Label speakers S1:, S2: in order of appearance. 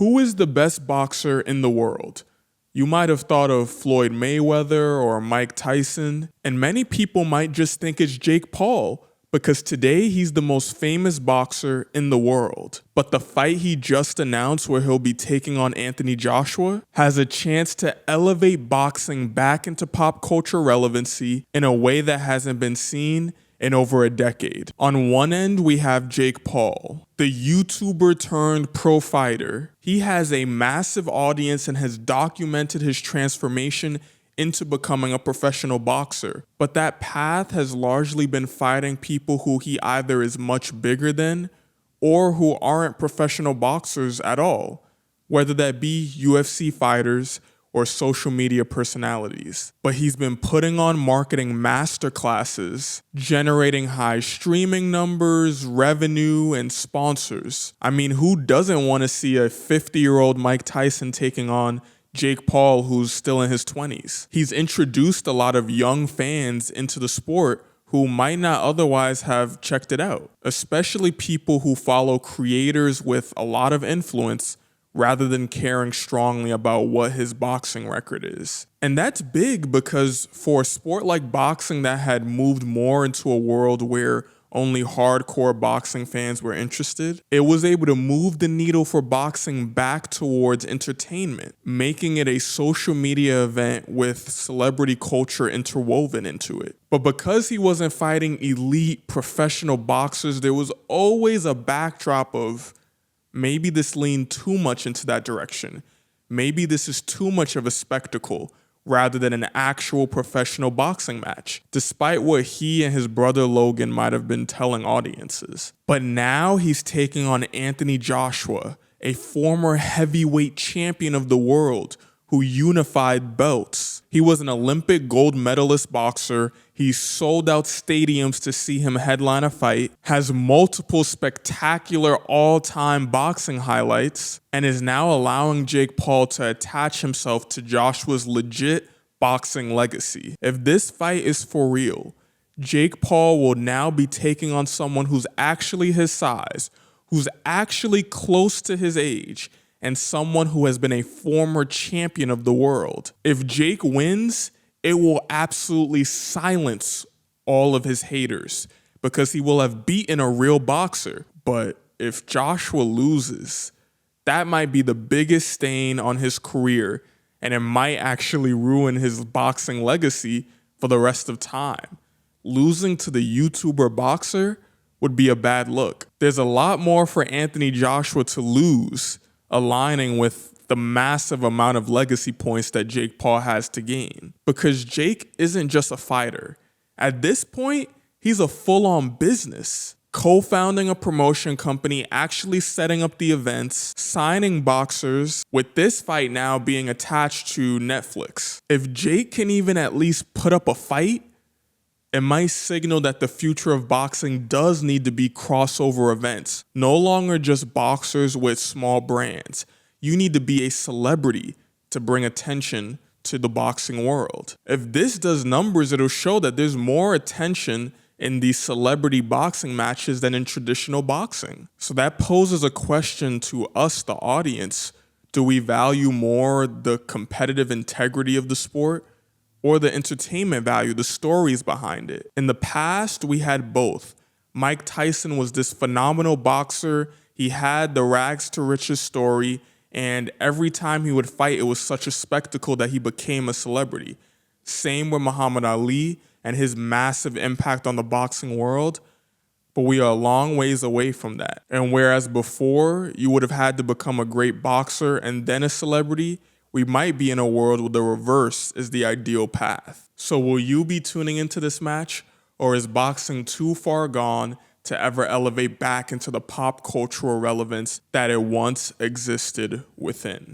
S1: Who is the best boxer in the world? You might have thought of Floyd Mayweather or Mike Tyson, and many people might just think it's Jake Paul because today he's the most famous boxer in the world. But the fight he just announced, where he'll be taking on Anthony Joshua, has a chance to elevate boxing back into pop culture relevancy in a way that hasn't been seen in over a decade. On one end, we have Jake Paul, the YouTuber turned pro fighter. He has a massive audience and has documented his transformation into becoming a professional boxer. But that path has largely been fighting people who he either is much bigger than or who aren't professional boxers at all, whether that be UFC fighters or social media personalities. But he's been putting on marketing masterclasses, generating high streaming numbers, revenue, and sponsors. I mean, who doesn't want to see a 50-year-old Mike Tyson taking on Jake Paul, who's still in his 20s? He's introduced a lot of young fans into the sport who might not otherwise have checked it out, especially people who follow creators with a lot of influence rather than caring strongly about what his boxing record is. And that's big because for a sport like boxing that had moved more into a world where only hardcore boxing fans were interested, it was able to move the needle for boxing back towards entertainment, making it a social media event with celebrity culture interwoven into it. But because he wasn't fighting elite professional boxers, there was always a backdrop of maybe this leaned too much into that direction. Maybe this is too much of a spectacle rather than an actual professional boxing match, despite what he and his brother Logan might have been telling audiences. But now he's taking on Anthony Joshua, a former heavyweight champion of the world who unified belts. He was an Olympic gold medalist boxer. He sold out stadiums to see him headline a fight, has multiple spectacular all-time boxing highlights, and is now allowing Jake Paul to attach himself to Joshua's legit boxing legacy. If this fight is for real, Jake Paul will now be taking on someone who's actually his size, who's actually close to his age, and someone who has been a former champion of the world. If Jake wins, it will absolutely silence all of his haters because he will have beaten a real boxer. But if Joshua loses, that might be the biggest stain on his career, and it might actually ruin his boxing legacy for the rest of time. Losing to the YouTuber boxer would be a bad look. There's a lot more for Anthony Joshua to lose, aligning with the massive amount of legacy points that Jake Paul has to gain. Because Jake isn't just a fighter. At this point, he's a full-on business. Co-founding a promotion company, actually setting up the events, signing boxers, with this fight now being attached to Netflix. If Jake can even at least put up a fight, it might signal that the future of boxing does need to be crossover events. No longer just boxers with small brands. You need to be a celebrity to bring attention to the boxing world. If this does numbers, it'll show that there's more attention in these celebrity boxing matches than in traditional boxing. So that poses a question to us, the audience. Do we value more the competitive integrity of the sport or the entertainment value, the stories behind it? In the past, we had both. Mike Tyson was this phenomenal boxer. He had the rags to riches story, and every time he would fight, it was such a spectacle that he became a celebrity. Same with Muhammad Ali and his massive impact on the boxing world, but we are a long ways away from that. And whereas before, you would have had to become a great boxer and then a celebrity, we might be in a world where the reverse is the ideal path. So will you be tuning into this match, or is boxing too far gone to ever elevate back into the pop cultural relevance that it once existed within?